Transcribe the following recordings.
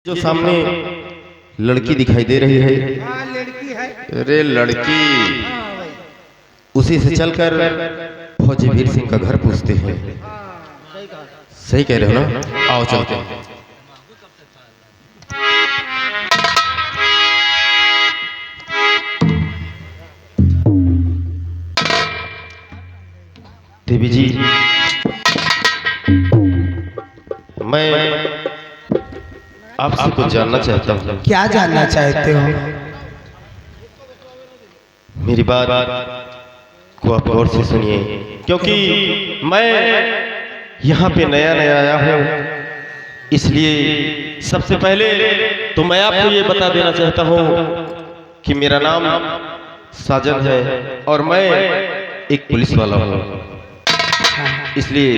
जो सामने लड़की दिखाई दे रही है, लड़की है। अरे लड़की, उसी से चलकर फौजी वीर सिंह का घर पूछते हैं। सही कह रहे हो ना? आओ चलते हैं। देवी जी, मैं आपसे कुछ जानना चाहता हूँ। क्या जानना चाहते हो? मेरी बात को आप गौर से सुनिए, क्योंकि मैं यहाँ पे नया नया आया हूँ, इसलिए सबसे पहले तो मैं आपको ये बता देना चाहता हूँ कि मेरा नाम साजन है और मैं एक पुलिस वाला हूँ, इसलिए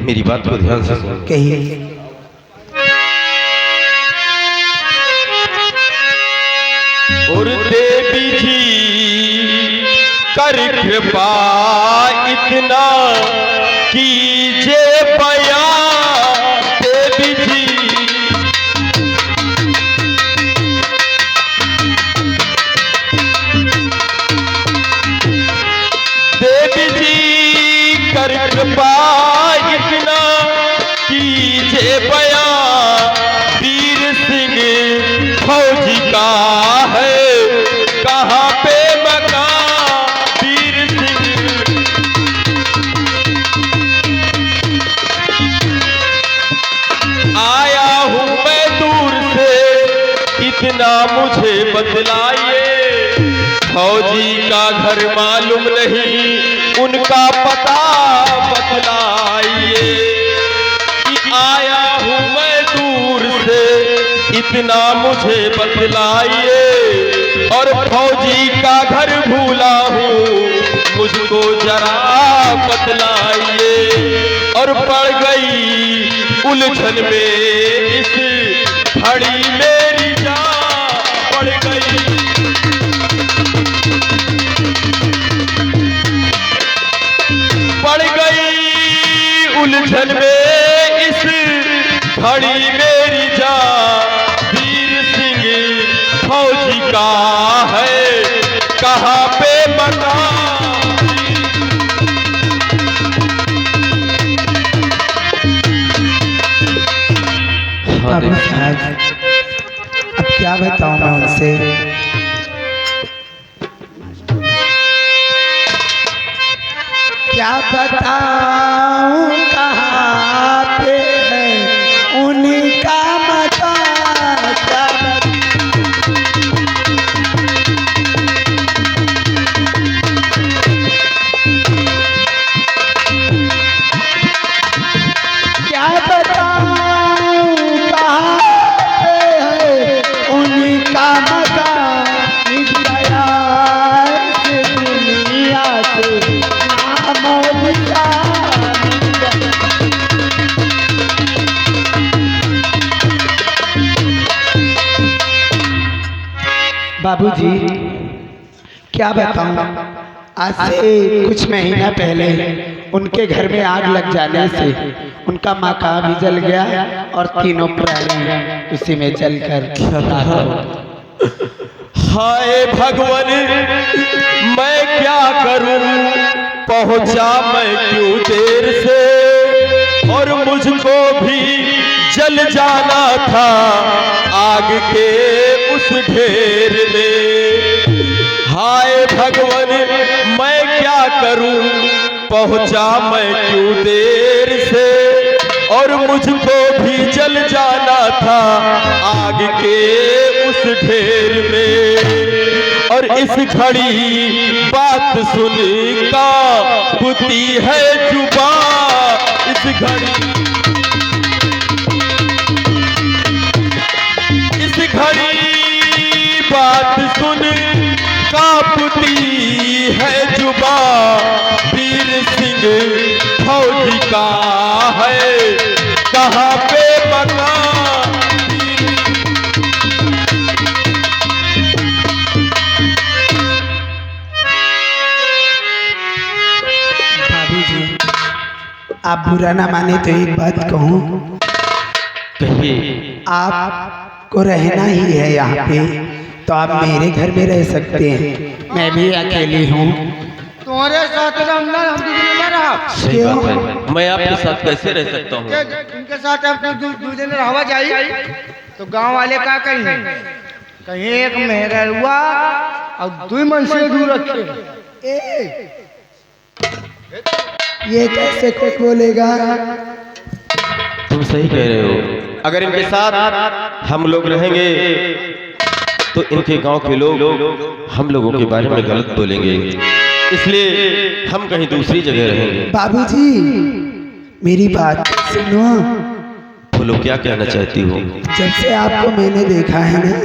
मेरी बात को ध्यान से सुनिए। कहिए। और देवी जी कर कृपा इतना कीजिए बयां, देवी जी देवी जी कर कृपा इतना कीजिए बयां, वीर सिंह फौजी का है कहाँ पे मकान, वीर सिंह आया हूँ मैं दूर से, इतना मुझे बतलाइए, फौजी का घर मालूम नहीं, उनका पता बतलाइए। आया हूँ मैं दूर से, इतना मुझे बतलाइए, और फौजी का घर भूला हूँ, मुझको जरा बतलाइए। और पड़ गई उलझन में इस घड़ी मेरी जान, पड़ गई उलझन में इस घड़ी मेरी जान, वीर सिंह फौजी का है कहाँ पे मकान। बाबू साहब, अब क्या बताऊं मैं उनसे? क्या बताऊं कहाँ पे है उनका मकान, क्या क्या बताऊं कहाँ पे है उनका मकान, मिट गया इस दुनिया से बाबूजी, क्या बताऊं, आज से कुछ महीना पहले उनके घर में आग लग जाने से उनका मकान भी जल गया और तीनों प्राणी उसी में जलकर हाय भगवान, मैं क्या करूं, पहुंचा मैं क्यों देर से, और मुझको भी जल जाना था आग के उस ढेर में। हाय भगवान, मैं क्या करूं, पहुंचा मैं क्यों देर से, और मुझको भी जल जाना था आग के उस ढेर में। और इस घड़ी बात सुन का बुती है जुबान, इस घड़ी बात सुन कांपती है जुबान, वीर सिंह फौजी का है कहाँ पे मकान। बाबूजी, आप बुरा ना माने तो एक बात कहूँ। कहिए। आप आपको रहना ही है यहाँ पे तो आप मेरे घर में रह सकते हैं। मैं भी अकेली हूँ। तुम्हारे साथ रहना हम दूसरे में रहा। सही बात है, मैं आपके साथ कैसे रह सकता हूँ? इनके साथ अपने दूसरे में रहवा जाए तो गांव वाले क्या कहेंगे? कहीं एक मेहरा हुआ और 2 मन से दूर रखे। ये कैसे कोई बोलेगा? तुम सही कह रहे हो। अगर इनके साथ हम लोग रहेंगे तो इनके गांव के लोग हम लोगों के बारे में गलत बोलेंगे, इसलिए हम कहीं दूसरी जगह रहेंगे। बाबूजी मेरी बात सुनो। बोलो, क्या कहना चाहती हो? जब से आपको मैंने देखा है ना,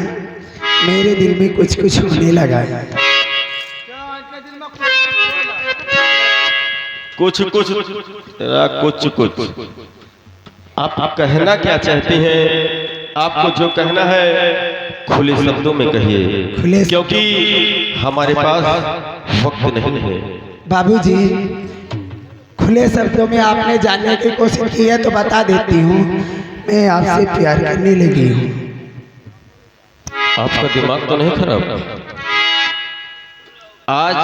मेरे दिल में कुछ कुछ होने लगा है। कुछ कुछ तेरा कुछ कुछ आप कहना क्या चाहती हैं? आपको जो कहना है खुले शब्दों में कहिए, क्योंकि हमारे पास वक्त नहीं है। बाबूजी खुले शब्दों में आपने जानने की कोशिश की है तो बता देती हूँ, मैं आपसे प्यार करने लगी हूँ। आपका दिमाग तो नहीं खराब? आज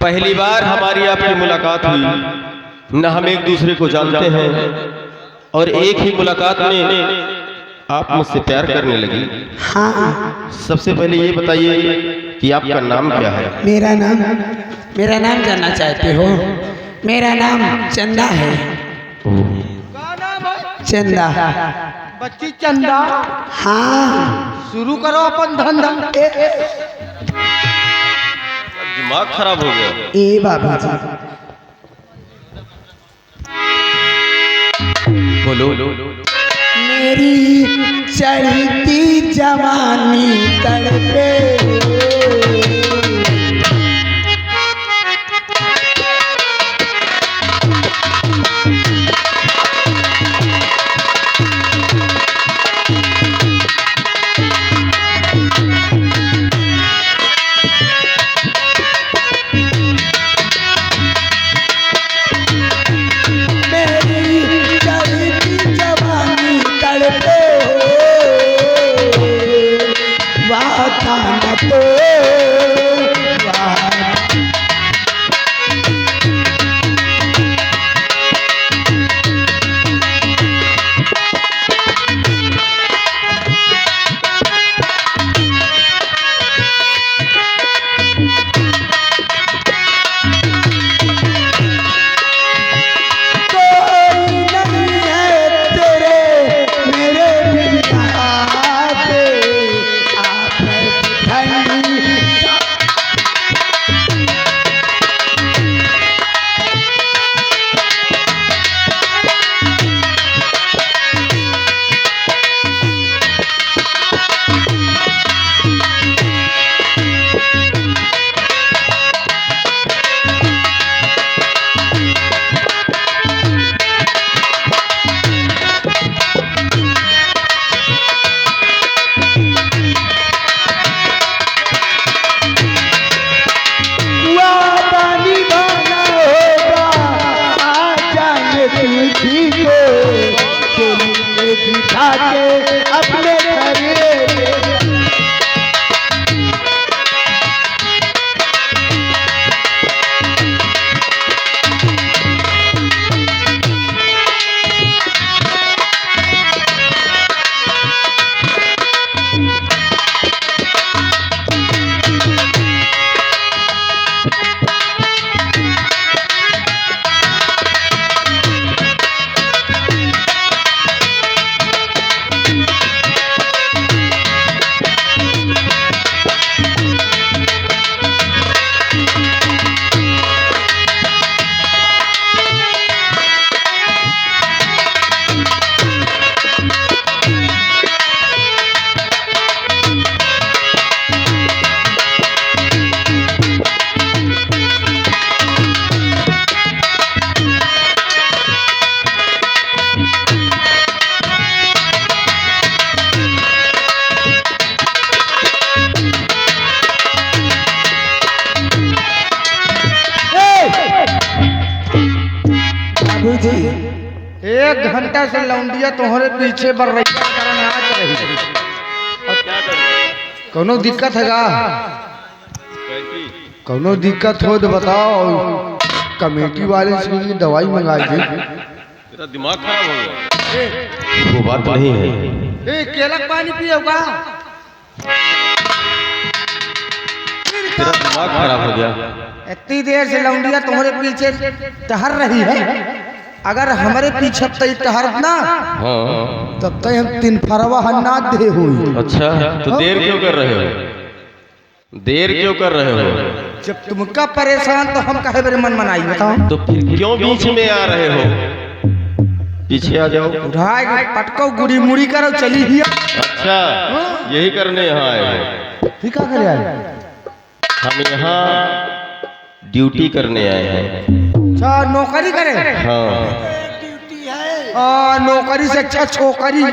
पहली बार हमारी आपकी मुलाकात हुई, न हम एक दूसरे को जानते हैं और एक ही मुलाकात में आप मुझसे प्यार करने लगी। हाँ। सबसे पहले ये बताइए कि आपका नाम क्या है? मेरा नाम जानना चाहते हो? मेरा नाम चंदा है। चंदा। बच्ची चंदा। हाँ। शुरू करो अपन धंधा। दिमाग खराब हो गया। ए बाबूजी बोलो। मेरी चढ़ती जवानी तड़पे, अपने एक घंटा से लौंडिया तुम्हारे पीछे बढ़ रही है। कोनो दिक्कत है का? कोनो दिक्कत हो तो बताओ, कमेटी वाले से भी दवाई मंगा दी। तेरा दिमाग खराब हो गया। वो बात नहीं है। ए केला का पानी पियोगा? तेरा दिमाग खराब हो गया। इतनी देर से लौंडिया तुम्हारे पीछे टहर रही है, अगर हमारे पीछे तई टहर ना हाँ। तब तक हम 3 फरवा हन्ना दे हुई। अच्छा, तो देर क्यों कर रहे हो? देर क्यों कर रहे हो? जब तुमका परेशान तो हम कहे बड़े मन मनाई बताओ। तो फिर क्यों बीच में आ रहे हो? पीछे आ जाओ। उठाए पटको गुड़ी मुड़ी करो चली ही। अच्छा, यही करने यहाँ आए हो? फिर क्या करे यार? हम यहाँ ड्यूटी करने आए हैं। अच्छा, नौकरी करे? हाँ। नौकरी से अच्छा छोकरी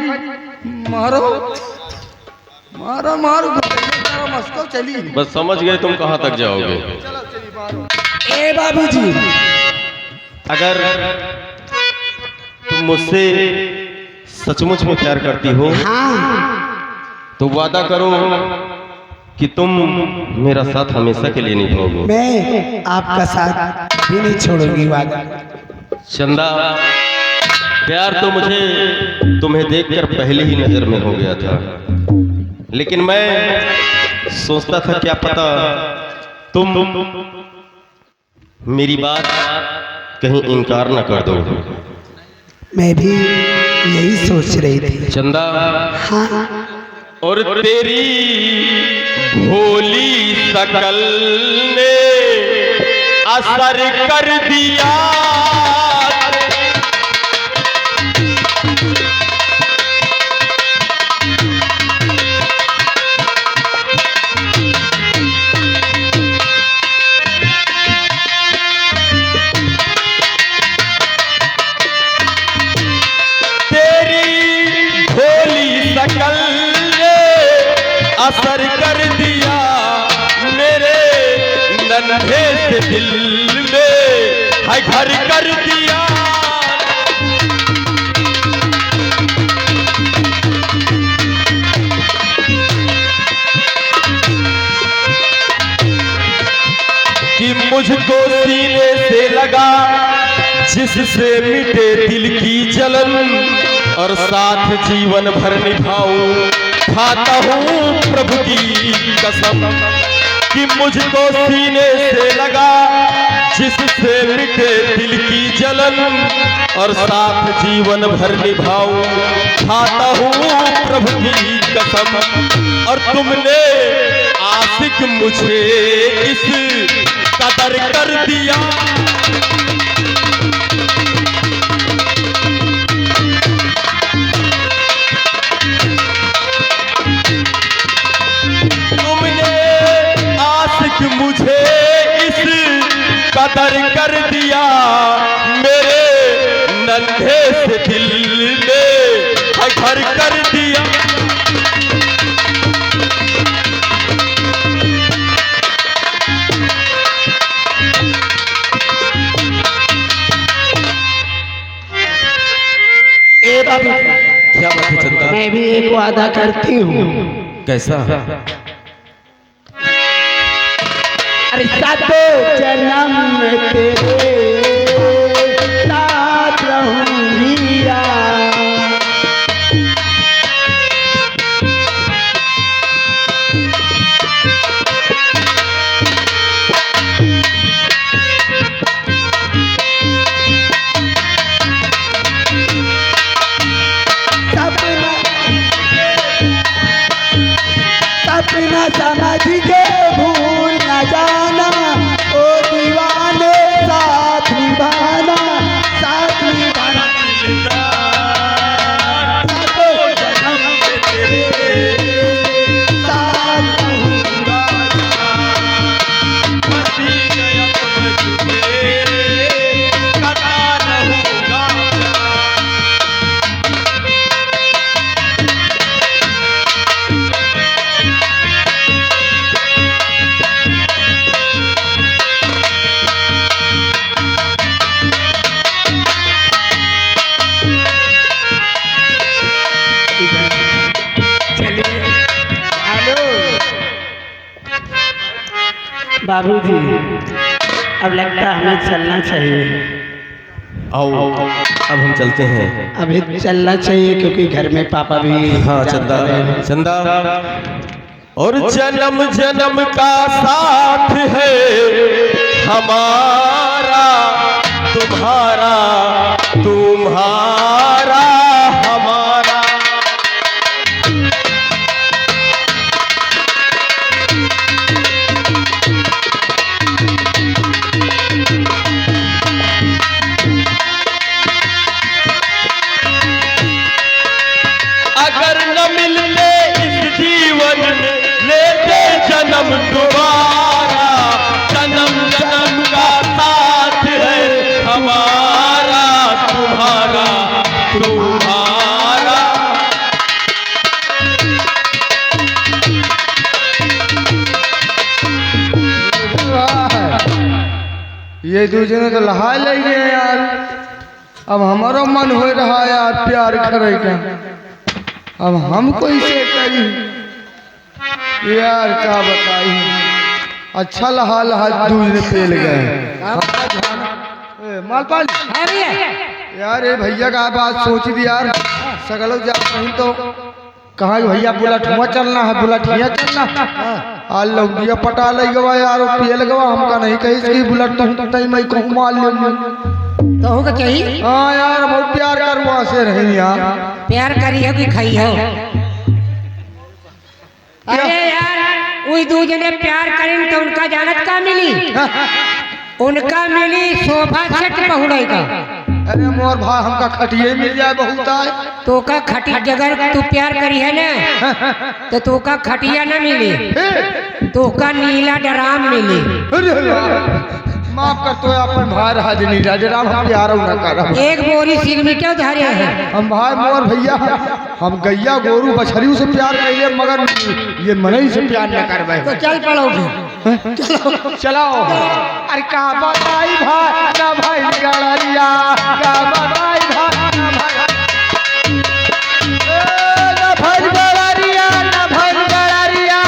मारो मारो मारो मस्को चली। बस समझ गए तुम कहाँ तक जाओगे। ए बाबूजी, अगर तुम मुझसे सचमुच में प्यार करती हो तो वादा करो कि तुम मेरा साथ हमेशा के लिए निभाओगे। मैं आपका साथ भी नहीं छोड़ूंगी, वादा। चंदा, प्यार तो मुझे तुम्हें देखकर पहले ही नजर में हो गया था, लेकिन मैं सोचता था क्या पता तुम मेरी बात कहीं इनकार न कर दो। मैं भी यही सोच रही थी। चंदा, हाँ, और तेरी भोली शकल ने असर कर दिया। शकल ने असर कर दिया मेरे नन्हे से दिल में है घर कर दिया। कि मुझको सीने से लगा जिससे मिटे दिल की जलन, और साथ जीवन भर निभाऊं खाता हूँ प्रभु की कसम। कि मुझको सीने से लगा जिससे मिटे दिल की जलन, और साथ जीवन भर निभाऊं खाता हूँ प्रभु की कसम। और तुमने आशिक मुझे इस कदर कर दिया। मुझे इस कदर कर दिया मेरे नन्हे से दिल में है घर कर दिया। ए बाबू, क्या बात है चंदा? मैं भी एक वादा करती हूँ। कैसा? अरे सातों जन्म में तेरे साथ रहूंगी यार। सपना समझ के भूल न जाना, ओ दीवाने साथ निभाना, साथ निभाना। सातों जन्म में तेरे साथ रहूंगा। मर भी गया तो मैं तुझे करता रहूंगा। बाबूजी, अब लगता है हमें चलना चाहिए। आओ अब हम चलते हैं। अभी चलना चाहिए क्योंकि घर में पापा भी। हाँ चंदा, चंदा और जन्म जन्म का साथ है हमारा तुम्हारा, तुम्हारा हमारा। अगर न मिलते इस जीवन में लेते जन्म दोबारा, जन्म जन्म का साथ है हमारा तुम्हारा, तुम्हारा। ये दूसरे तो लहा ले गए यार। अब हमारा मन हो रहा यार प्यार करेगा, अब हम कैसे करी यार, क्या बताई। अच्छा लहा लहा दूसरे पेल गए। मालपाल यार, ये भैया का बात सोच दी यार। सगलो जा कहीं तो कहा भैया बुलठुआ चलना है, बुलठिया चलना आज लौटिया पटा ले गवा यार, पेल गवा। हमका नहीं कही इसकी बुलट तो मैं कहूँ मार ले तो होगा चाहिए। हाँ यार, बहुत प्यार करुआ से रही यार। प्यार करी हो कि खाई हो? अरे यार, वही दो जने प्यार करें तो उनका जानत का मिली? उनका मिली सोफा सेट पहुड़े का। अरे मोर भाई, हमका खटिए मिल जाए बहुत आए। तो का खटी जगह तू प्यार करी है ना, तो का खटिया न मिली, तो का नीला ड्राम मिली। माफ कर तो अपन भाई रहा नीला ड्राम, हम प्यार न कर। एक बोरी सिगमिटा धरे है। हम भाई मोर भैया, हम गैया गोरू बछरियों से प्यार करिए, मगर ये मनई से प्यार न करबे। तो चल पड़ोगे। चलाओ। अरे का बताई भाई ना भाई गड़रिया, का बताई भाई ना भाई गड़रिया, ना भाई गड़रिया,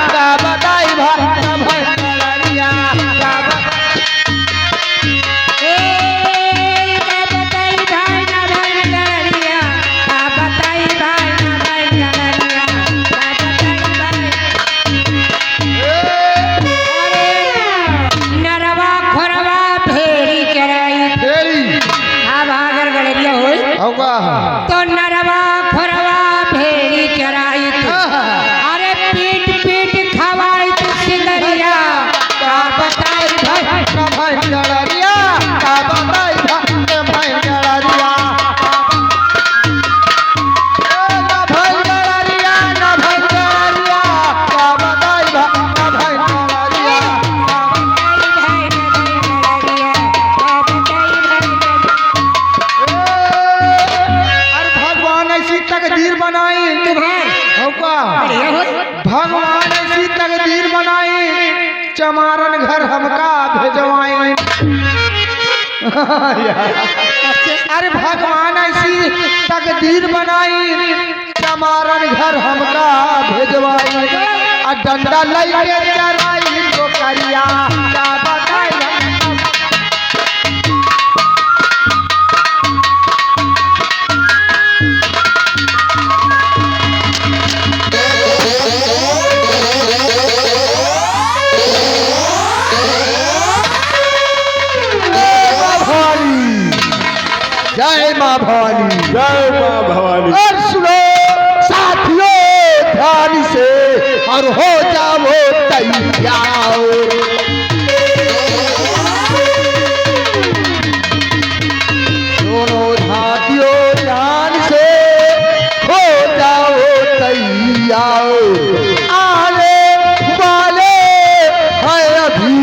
का बताई भाई ना भाई गड़रिया, का तो नरवा खोरवा भेड़ी चराई, अरे पीट पीट खवाई तू सिंगरिया, का बताई भाई का भाई गड़रिया, का बताई भाई गड़रिया, ना भाई गड़रिया, ना भाई गड़रिया, का बताई भाई गड़रिया। तकदीर बनाई भगवान, ऐसी तकदीर बनाई चमारन घर हमका भेजवाई। अरे भगवान ऐसी तकदीर बनाई चमारन घर हमका भेजवाई, आ डंडा लइके चराई तो करिया, क्या बताई। जय माँ भवानी, जय माँ भवानी। और सुनो साथियों ध्यान से, और हो जाओ तैयार। दोनों साथियों ध्यान से हो जाओ तैयार। आने वाले हैं अभी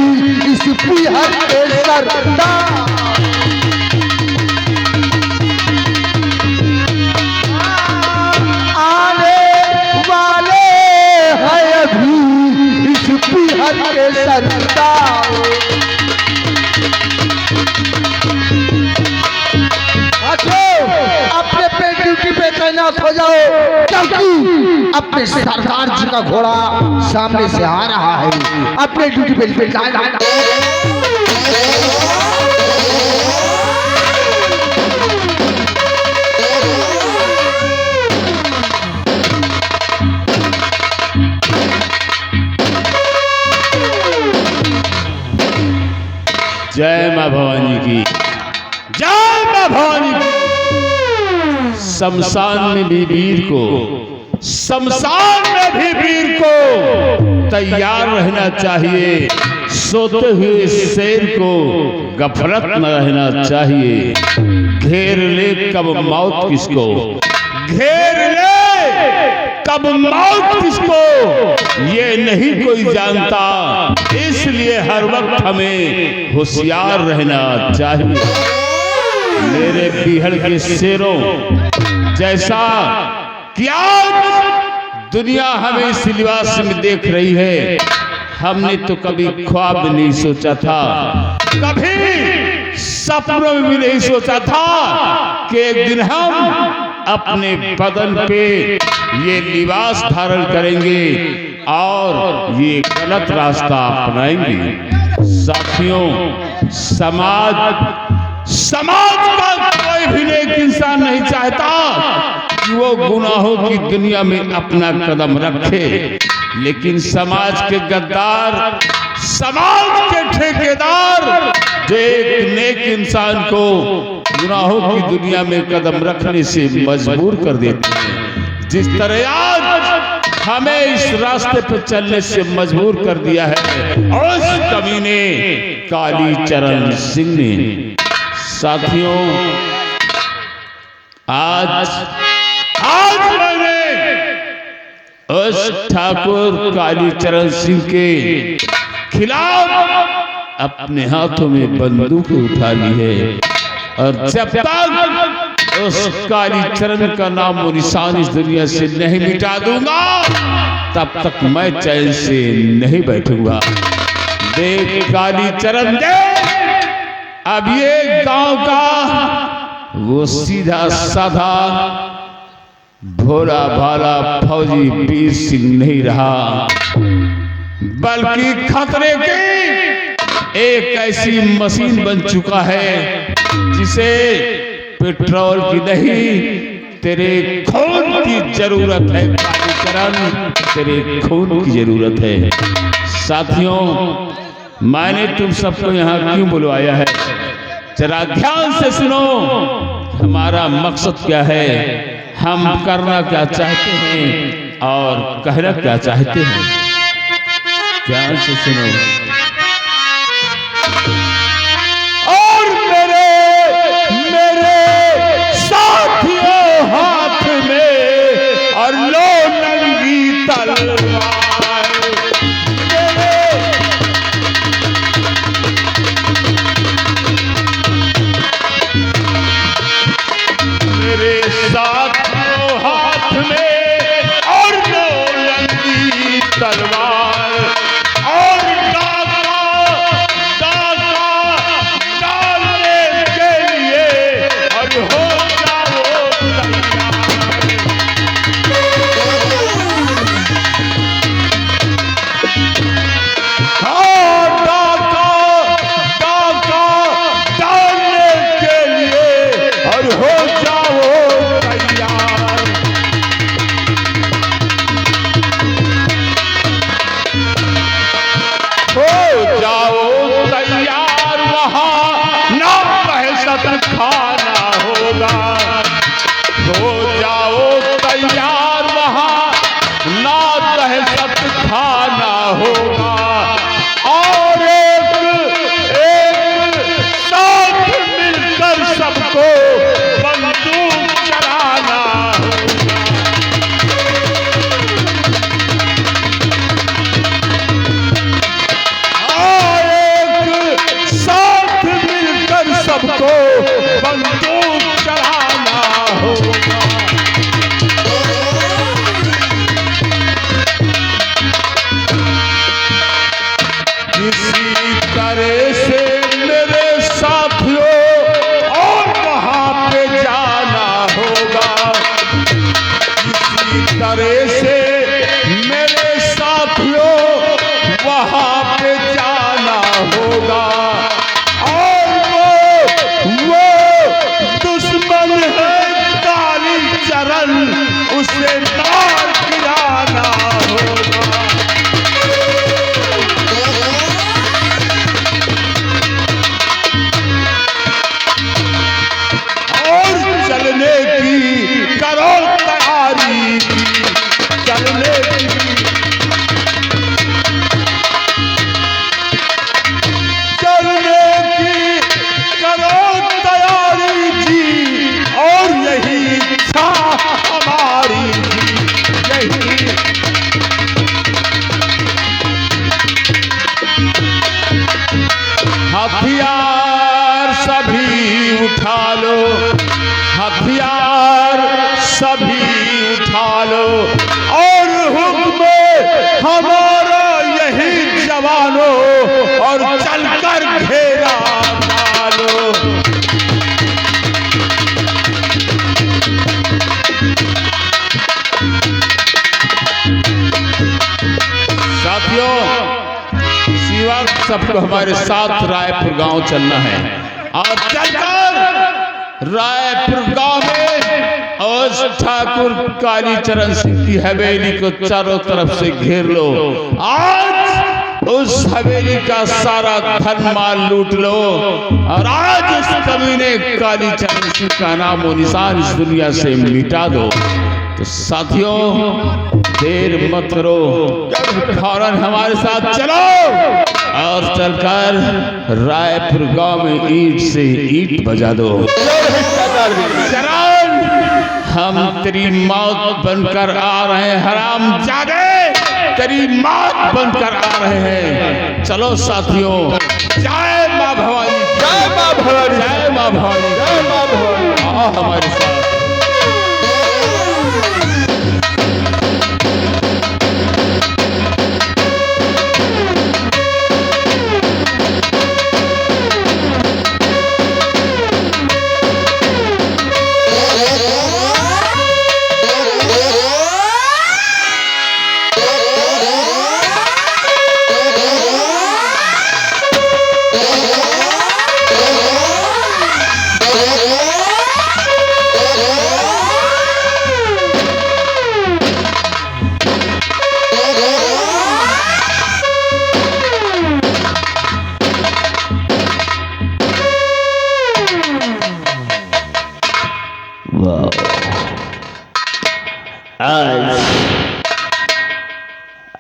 इस पिहर के सरदार। के सरदार अपने पे ड्यूटी पे तैनात हो जाओ, क्योंकि अपने सरदार जी का घोड़ा सामने से आ रहा है। अपने ड्यूटी पे जय माँ भवानी की, जय माँ भवानी की। शमशान में भी वीर को, शमशान में भी वीर को तैयार रहना चाहिए। सोते हुए शेर को गफलत न रहना चाहिए। घेर ले कब मौत किसको, घेर ले कब मौत किसको, ये नहीं कोई जानता। इसलिए हर वक्त हमें होशियार रहना चाहिए। मेरे पीहड़ के शेरों, जैसा क्या दुनिया हमें इस लिबास में देख रही है, हमने तो कभी ख्वाब में नहीं सोचा था, कभी सपनों में भी नहीं सोचा था कि एक दिन हम अपने बदन पे ये लिबास धारण करेंगे और ये गलत रास्ता अपनाएंगे। साथियों, समाज का कोई भी नेक इंसान नहीं चाहता कि वो गुनाहों की दुनिया में अपना कदम रखे, लेकिन समाज के गद्दार, समाज के ठेकेदार जो एक नेक इंसान को गुनाहों की दुनिया में कदम रखने से मजबूर कर देते हैं। जिस तरह आज हमें इस रास्ते पर चलने से मजबूर कर दिया है उस कमीने कालीचरण सिंह ने। साथियों, आज मैंने उस ठाकुर कालीचरण सिंह के खिलाफ अपने हाथों में बंदूक उठा ली है, और जब तक उस कालीचरण का नाम और निशान इस दुनिया से नहीं मिटा दूंगा, तब तक मैं चैन से नहीं बैठूंगा। देख कालीचरण, देख अब ये गांव का वो सीधा साधा भोला भाला फौजी वीर सिंह नहीं रहा, बल्कि खतरे की एक ऐसी मशीन बन चुका है जिसे पेट्रोल की नहीं, तेरे खून की जरूरत है। कालीचरण, तेरे खून की जरूरत है। साथियों, मैंने तुम सबको यहाँ क्यों बुलवाया है, जरा ध्यान से सुनो। हमारा मकसद क्या है, हम करना क्या चाहते हैं और कहना क्या चाहते हैं, ध्यान से सुनो। और मेरे साथियों, हाथ में और लो नंगी तलवार, मेरे साथियों हाथ में और लो नंगी तलवार, और डालने के लिए और हो जाओ तैयार। सबको हमारे साथ रायपुर गांव चलना है और चलकर रायपुर गांव में उस ठाकुर कालीचरण सिंह की हवेली को चारों तरफ से घेर लो। आज उस हवेली का सारा धन माल लूट लो और आज उस कमीने कालीचरण सिंह का नाम और निशान इस दुनिया से मिटा दो। तो साथियों, देर मत करो, फौरन हमारे साथ चलो और चलकर रायपुर गांव में ईंट से ईंट बजा दो। चरण, हम तेरी मौत बनकर आ रहे हैं, हराम जादे तेरी मौत बनकर आ रहे हैं। चलो साथियों, जय मां भवानी, जय मां भवानी, जय मां भवानी, जय मां भवानी। आओ हमारे साथ।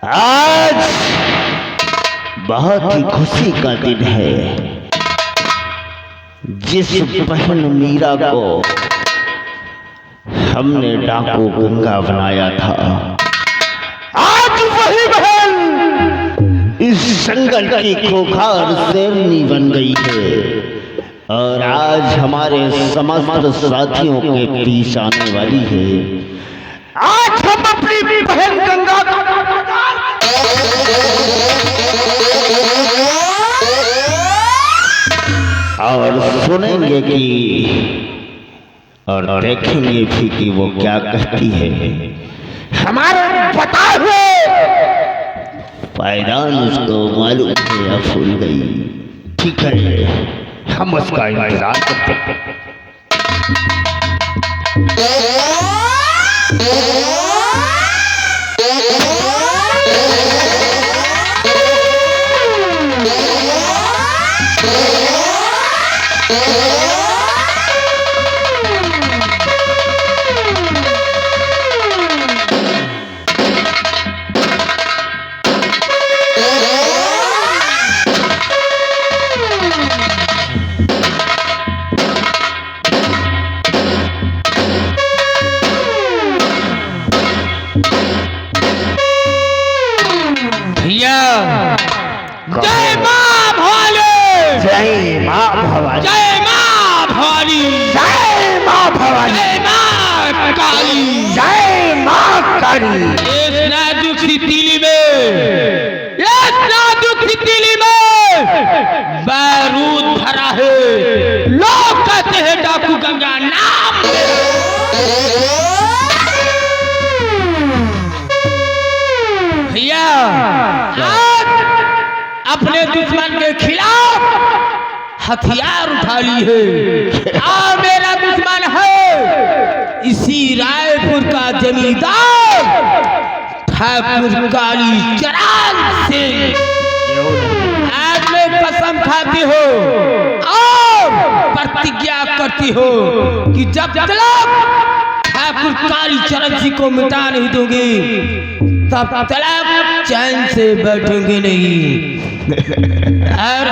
आज बहुत ही खुशी का दिन है। जिस बहन मीरा को हमने डाकू गंगा बनाया था, आज वही बहन इस जंगल की खोखार शेरनी बन गई है और आज हमारे समस्त साथियों के बीच आने वाली है। आज हम अपनी बहन गंगा को और सुनेंगे कि और देखेंगे भी कि वो क्या कहती है। हमारे बताए हुए पायदान उसको मालूम है या भूल गई। ठीक है, हम उसका इंतजार करते हैं। जय मां भवानी, जय मां भवानी, जय मां भवानी, जय मां भवानी, जय मां काली, जय मां काली। इस नाजुक सी तीली में, इस नाजुक सी तीली में बारूद भरा है। लोग कहते हैं डाकू गंगा नाम भैया। अपने दुश्मन के खिलाफ हथियार उठा ली है और मेरा दुश्मन है इसी रायपुर का जमींदार ठाकुर कालीचरण सिंह। आज मैं कसम खाती हो और प्रतिज्ञा करती हो कि जब तक ठाकुर कालीचरण सिंह को मिटा नहीं दूंगी तब तक चैन से बैठूंगी नहीं। और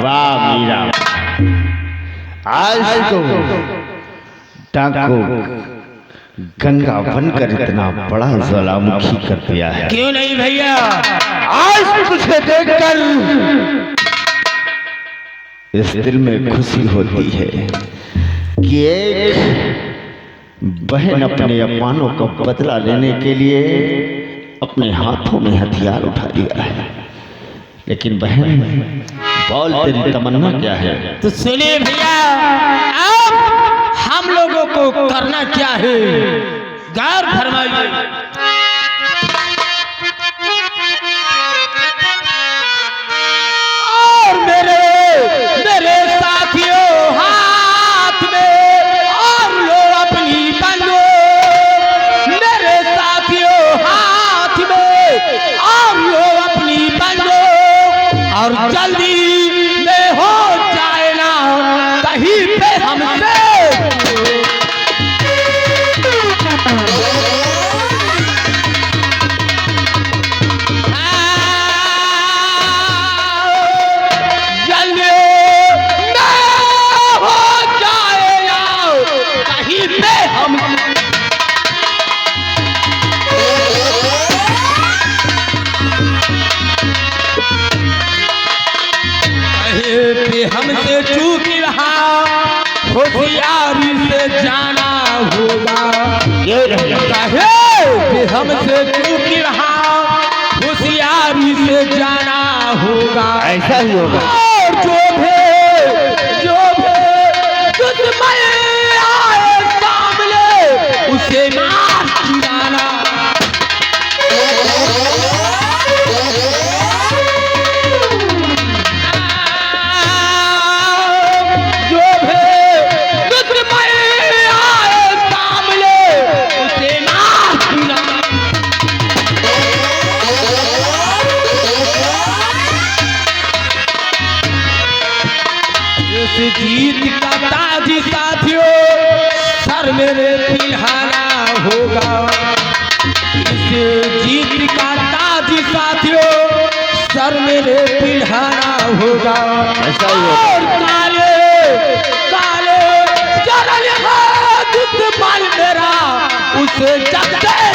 वाह मीरा, आज तो डाकू गंगा बनकर इतना बड़ा ज्वालामुखी कर दिया है। क्यों नहीं भैया, आज तुझे देखकर इस दिल में खुशी होती है कि एक बहन अपने अपमानों का बदला लेने के लिए अपने हाथों में हथियार उठा लिया है। लेकिन बहन, बोल तेरी तमन्ना क्या है? तो सुनिए भैया, अब हम लोगों को करना क्या है, गौर फरमाइए। जल्दी में हो जाए ना कहीं पे हमसे। जल्दी में हो जाए ना कहीं पे हम हमसे चूक रहा होशियारी से जाना होगा। कहे हमसे चूक रहा होशियारी से जाना होगा। ऐसा ही होगा। और जो भी दुश्मन आए सामने उसे मार गिराना। जीत का ताज साथियों सर मेरे पिढ़ाना होगा। इस जीत का ताज साथियों सर मेरे पिढ़ाना होगा। और काले काले चरण दुश्मन मेरा उसे जगते